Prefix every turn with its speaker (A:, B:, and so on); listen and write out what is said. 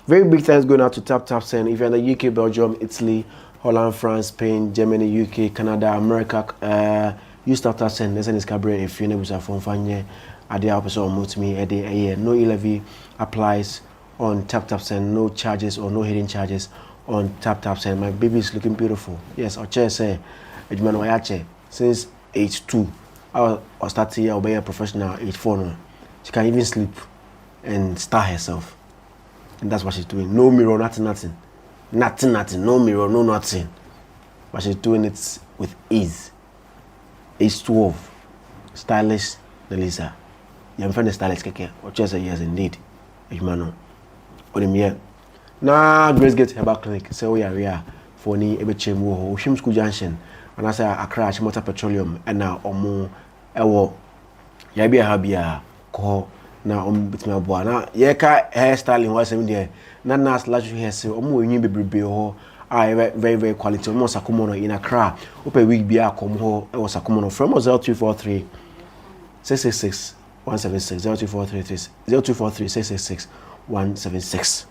A: Very big thanks going out to Tap Send. If you're in the UK, Belgium, Italy, Holland, France, Spain, Germany, UK, Canada, America, use Tap Send. Let's send this cabaret if you're able to phone fine. Ade episode move to me no e-levy applies on Tap Send, no charges or no hidden charges on Tap Send. My baby is looking beautiful. Yes, I'll say since age 2. I'll start here, I'll be a professional age 4 now. She can even sleep and start herself. And that's what she's doing. No mirror, nothing. Nothing, no mirror, no nothing. But she's doing it with ease. Age 12. Stylish Nelisa. Your friend is stylish keke. Or just say yes indeed. Ejumano. Odemia. Na Grace Gate Herbal Clinic. Say we are for ni ebe chemu ho. Oshim School Junction. And I say Accra Achimota Petroleum. And now omo ewo. Yabi habia ko na bitme aboa. Na yeka hairstyling was em there. Na nas luxury hair say omo enyi bebrebe ho. Very quality. Omo Sakumono in Accra. Ope wig bia kom ho e Sakumono from 0343 666 176 0243 666 176.